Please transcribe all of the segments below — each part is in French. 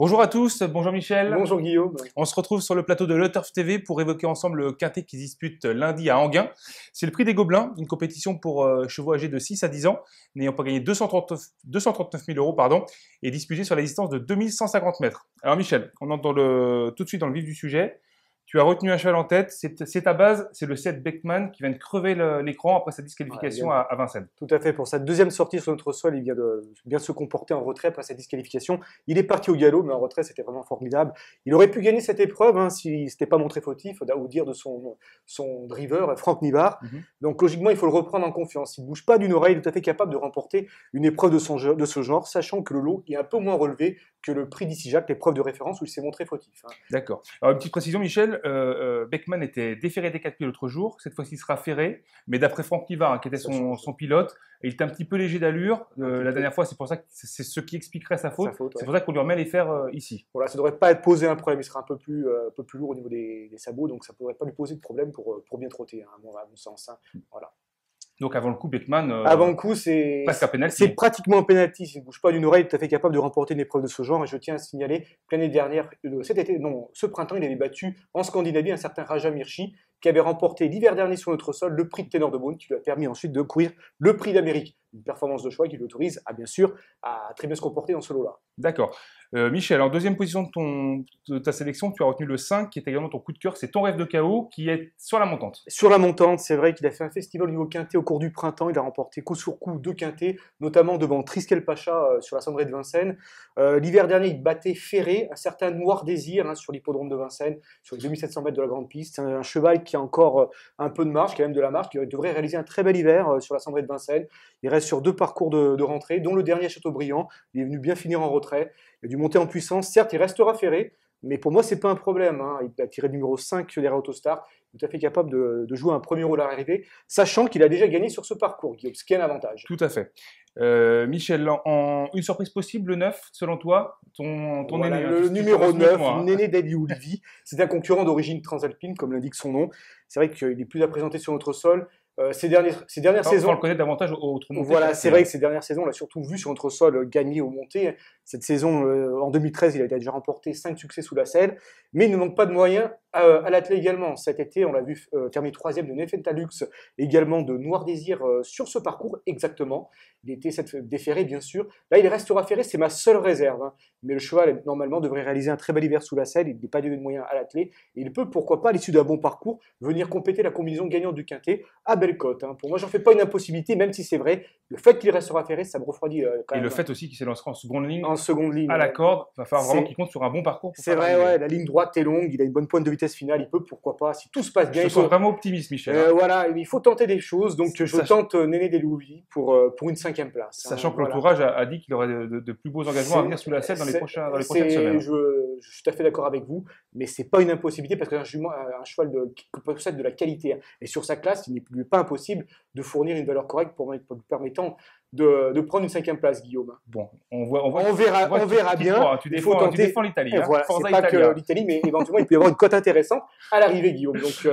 Bonjour à tous, bonjour Michel. Bonjour Guillaume. On se retrouve sur le plateau de Le Turf TV pour évoquer ensemble le quintet qui se dispute lundi à Enghien. C'est le prix des Gobelins, une compétition pour chevaux âgés de 6 à 10 ans, n'ayant pas gagné 239 000 euros et disputée sur la distance de 2150 mètres. Alors Michel, on entre tout de suite dans le vif du sujet. Tu as retenu un cheval en tête, c'est ta base, c'est le 7 Beckman qui vient de crever l'écran après sa disqualification à Vincennes. Tout à fait, pour sa deuxième sortie sur notre sol, il vient de bien se comporter en retrait après sa disqualification. Il est parti au galop, mais en retrait, c'était vraiment formidable. Il aurait pu gagner cette épreuve s'il ne s'était pas montré fautif, au dire de son driver, Franck Nivard. Donc logiquement, il faut le reprendre en confiance. Il ne bouge pas d'une oreille, il est tout à fait capable de remporter une épreuve de ce genre, sachant que le lot est un peu moins relevé que le prix d'Ici Jacques, l'épreuve de référence où il s'est montré fautif. D'accord. Alors une petite précision, Michel, Beckman était déféré des 4 pieds l'autre jour, cette fois-ci il sera ferré, mais d'après Franck Nivard, qui était son pilote, il était un petit peu léger d'allure. La dernière fois, c'est pour ça que c'est ce qui expliquerait sa faute. C'est pour ça qu'on lui remet les fers ici. Voilà, ça ne devrait pas être posé un problème, il sera un peu plus lourd au niveau des sabots, donc ça ne devrait pas lui poser de problème pour bien trotter, à mon sens. Voilà. Donc avant le coup, Beckman. Avant le coup, c'est pratiquement un penalty. S'il ne bouge pas d'une oreille, il est tout à fait capable de remporter une épreuve de ce genre. Et je tiens à signaler que l'année dernière, ce printemps, il avait battu en Scandinavie un certain Raja Mirchi, qui avait remporté l'hiver dernier sur notre sol le prix de Ténor de Beaune, qui lui a permis ensuite de courir le prix d'Amérique. Une performance de choix qui l'autorise à, bien sûr, à très bien se comporter dans ce lot-là. D'accord. Michel, en deuxième position de ta sélection, tu as retenu le 5, qui est également ton coup de cœur, c'est Ton Rêve de Chaos, qui est sur la montante. Sur la montante, c'est vrai qu'il a fait un festival au niveau quintet au cours du printemps, il a remporté coup sur coup 2 quintets, notamment devant Triskel Pacha sur la cendrée de Vincennes. L'hiver dernier, il battait Ferré, un certain Noir Désir sur l'hippodrome de Vincennes, sur les 2700 mètres de la grande piste. C'est un cheval qui a encore un peu de marge, qui a même de la marge, qui devrait réaliser un très bel hiver sur la cendrée de Vincennes. Il reste sur 2 parcours de rentrée, dont le dernier à Châteaubriand. Il est venu bien finir en retrait. Il a dû monter en puissance. Certes, il restera ferré, mais pour moi, ce n'est pas un problème. Il a tiré numéro 5 derrière Autostar. Il est tout à fait capable de jouer un premier rôle à l'arrivée, sachant qu'il a déjà gagné sur ce parcours, Guillaume, ce qui est un avantage. Tout à fait. Michel, une surprise possible, le 9, selon toi, ton voilà, aîné, le numéro 9, Néné d'Eli Olivi. C'est un concurrent d'origine transalpine, comme l'indique son nom. C'est vrai qu'il est plus à présenter sur notre sol. Ces dernières saisons. On le connaît davantage au trou monté. Voilà, c'est vrai que ces dernières saisons, on l'a surtout vu sur notre sol gagner au monté. Cette saison, en 2013, il a déjà remporté 5 succès sous la selle, mais il ne manque pas de moyens à l'athlète également. Cet été, on l'a vu terminer 3e de Nefentalux, également de Noir Désir sur ce parcours exactement. Il était déféré, bien sûr. Là, il restera ferré, c'est ma seule réserve. Mais le cheval, normalement, devrait réaliser un très bel hiver sous la selle. Il n'est pas donné de moyens à l'athlète. Et il peut, pourquoi pas, à l'issue d'un bon parcours, venir compléter la combinaison gagnante du quintet à belle cote. Pour moi, j'en fais pas une impossibilité, même si c'est vrai. Le fait qu'il restera ferré, ça me refroidit quand même. Et le fait aussi qu'il s'élancera en seconde ligne. En seconde ligne. À la corde, il va falloir vraiment qu'il compte sur un bon parcours. C'est vrai, ouais, la ligne droite est longue, il a une bonne pointe de vitesse finale, il peut, pourquoi pas, si tout se passe bien. Je suis vraiment optimiste, Michel. Voilà, il faut tenter des choses, donc je tente Néné d'Eli pour une 5e place. Sachant que l'entourage a dit qu'il aurait de plus beaux engagements à venir sous la selle dans les prochaines semaines. Je suis tout à fait d'accord avec vous, mais c'est pas une impossibilité parce qu'un cheval qui possède de la qualité. Et sur sa classe, il n'est pas impossible de fournir une valeur correcte pour lui permettant de prendre une 5e place, Guillaume. Bon, on verra bien. Tu défends l'Italie. Voilà, c'est pas que l'Italie, mais éventuellement, il peut y avoir une cote intéressante à l'arrivée, Guillaume. Donc,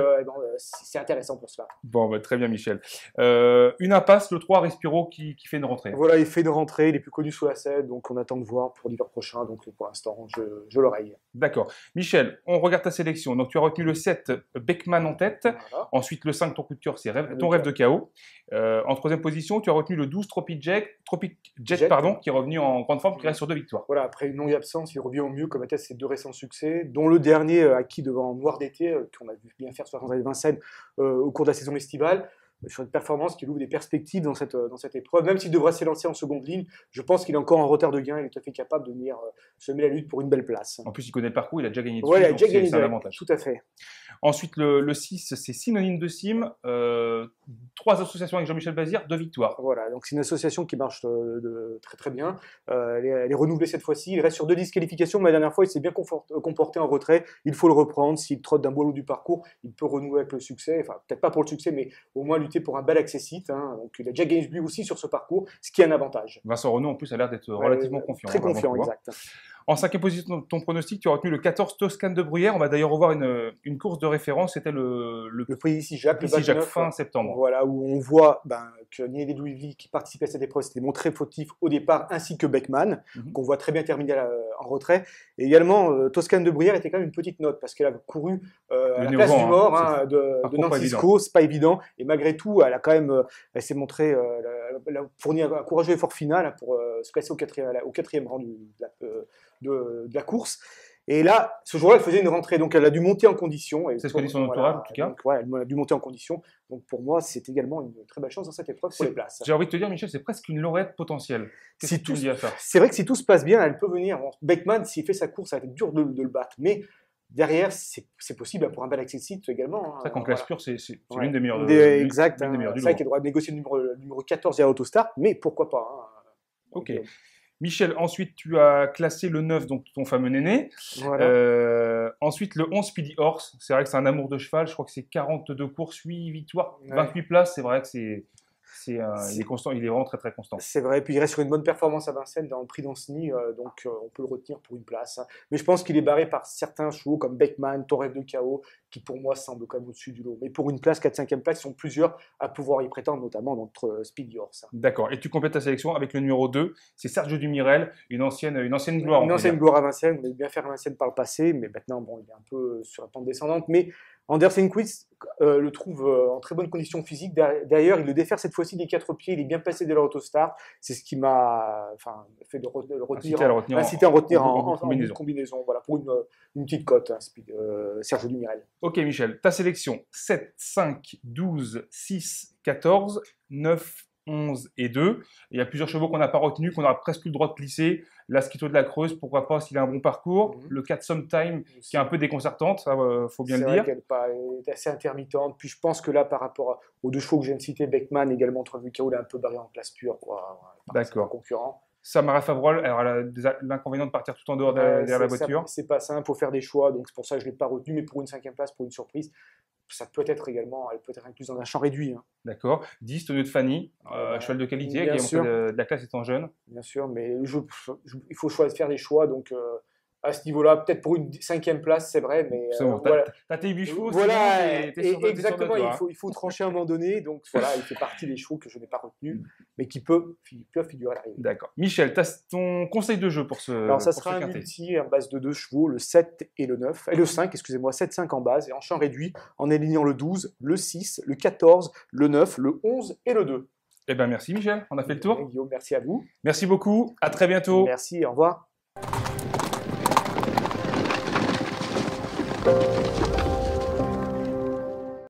c'est intéressant pour cela. Bon, très bien, Michel. Une impasse, le 3, Respiro, qui fait une rentrée. Voilà, il fait une rentrée, il est plus connu sous la selle, donc on attend de voir pour l'hiver prochain. Donc, pour l'instant, je l'oreille. D'accord. Michel, on regarde ta sélection. Donc, tu as retenu le 7, Beckman en tête. Voilà. Ensuite, le 5, ton coup de cœur, c'est Ton Rêve de Chaos. En 3e position, tu as retenu le 12, Tropic Jet, qui est revenu en grande forme, qui reste sur 2 victoires. Voilà, après une longue absence, il revient au mieux, comme attestent ses 2 récents succès, dont le dernier acquis devant Noir d'été, qu'on a vu bien faire sur la Cendrée de Vincennes au cours de la saison estivale. Sur une performance qui ouvre des perspectives dans cette épreuve. Même s'il devra s'élancer en seconde ligne, je pense qu'il est encore en retard de gain. Il est tout à fait capable de venir semer la lutte pour une belle place. En plus, il connaît le parcours, il a déjà gagné dessus. Ouais, il a déjà gagné, c'est un avantage. Tout à fait. Ensuite, le 6, c'est Synonyme de Sim. 3 associations avec Jean-Michel Bazir, 2 victoires. Voilà, donc c'est une association qui marche très très bien. Elle est renouvelée cette fois-ci. Il reste sur 2 disqualifications, mais la dernière fois, il s'est bien comporté en retrait. Il faut le reprendre. S'il trotte d'un beau lot du parcours, il peut renouer avec le succès. Enfin, peut-être pas pour le succès, mais au moins lutter pour un bel accessite. Donc, il a déjà gagné lui aussi sur ce parcours, ce qui est un avantage. Vincent Renaud, en plus, a l'air d'être relativement confiant. Très confiant, exact. En 5e position de ton pronostic, tu as retenu le 14 Toscane de Bruyère. On va d'ailleurs revoir une course de référence. C'était le Prix ici Jacques, le Ici Jacques 29, fin septembre. Voilà, où on voit que Niel Louisville, qui participait à cette épreuve, s'était montré fautif au départ, ainsi que Beckman, qu'on voit très bien terminer en retrait. Et également, Toscane de Bruyère était quand même une petite note, parce qu'elle a couru à la place du mort de Nancisco, c'est pas évident. Et malgré tout, elle a quand même, elle s'est montrée, elle a fourni un courageux effort final pour se classer au quatrième rang de la course. Et là, ce jour-là, elle faisait une rentrée, donc elle a dû monter en condition. C'est ce que dit son entourage, en tout cas. Donc, ouais, elle a dû monter en condition. Donc pour moi, c'est également une très belle chance dans cette épreuve pour les places. J'ai envie de te dire, Michel, c'est presque une lauréate potentielle. Qu'est-ce que tu me dis à ça? C'est vrai que si tout se passe bien, elle peut venir. Beckman, s'il fait sa course, ça va être dur de le battre. Mais derrière, c'est possible pour un bel accessite également. C'est vrai qu'en classe pure, c'est l'une des meilleures. Exact. C'est vrai qu'il doit négocier le numéro 14 à l'Autostart, mais pourquoi pas. Ok. Michel, ensuite tu as classé le 9, donc ton fameux néné. Voilà. Ensuite le 11 Speedy Horse, c'est vrai que c'est un amour de cheval, je crois que c'est 42 courses, 8 victoires, 28 places, c'est vrai que il est constant, il est vraiment très très constant. C'est vrai, puis il reste sur une bonne performance à Vincennes dans le prix d'Anceny, donc on peut le retenir pour une place. Mais je pense qu'il est barré par certains chevaux comme Beckman, Torref de Chaos, qui pour moi semblent quand même au-dessus du lot. Mais pour une place, 4-5e place, ils sont plusieurs à pouvoir y prétendre, notamment notre Speedy Horse. D'accord, et tu complètes ta sélection avec le numéro 2, c'est Sergio Dumirel, une ancienne gloire. Une ancienne gloire à Vincennes, on a bien fait à Vincennes par le passé, mais maintenant bon, il est un peu sur la pente descendante. Mais Anders Enquist le trouve en très bonne condition physique. D'ailleurs, il le défère cette fois-ci des 4 pieds. Il est bien passé de l'Autostart. C'est ce qui m'a fait le retenir, incité à retenir en combinaison. Voilà, pour une petite cote, Sergio Dumirel. Ok, Michel, ta sélection 7, 5, 12, 6, 14, 9, 11 et 2. Il y a plusieurs chevaux qu'on n'a pas retenus, qu'on aura presque plus le droit de glisser. L'Asquito de la Creuse, pourquoi pas, s'il a un bon parcours. Le 4 Sometime, qui est un peu déconcertante, ça, faut bien le dire. C'est vrai qu'elle est assez intermittente. Puis je pense que là, par rapport aux 2 chevaux que je viens de citer, Beckman, également Torref de Chaos, elle est un peu barré en classe pure. D'accord. Concurrent. Samara Favrol, elle a l'inconvénient de partir tout en dehors derrière la voiture. C'est pas simple, il faut faire des choix, donc c'est pour ça que je ne l'ai pas retenu, mais pour une 5e place, pour une surprise, ça peut être également, elle peut être incluse dans un champ réduit. D'accord. 10, Tonneau de Fanny, cheval de qualité, qui a montré de la classe étant jeune. Bien sûr, mais il faut faire des choix, donc à ce niveau-là, peut-être pour une 5e place, c'est vrai, mais bon, voilà. T'as tes 8 chevaux, voilà, exactement, il faut trancher à un moment donné, donc voilà, il fait partie des chevaux que je n'ai pas retenus, mais qui peuvent figurer à l'arrivée. D'accord. Michel, tu as ton conseil de jeu pour ce Alors ça sera un multi en base de 2 chevaux, le 7 et le 9, et le 5, excusez-moi, 7-5 en base, et en champ réduit, en alignant le 12, le 6, le 14, le 9, le 11 et le 2. Eh bien merci Michel, on a fait le tour. Guillaume, merci à vous. Merci beaucoup, à très bientôt. Merci, au revoir.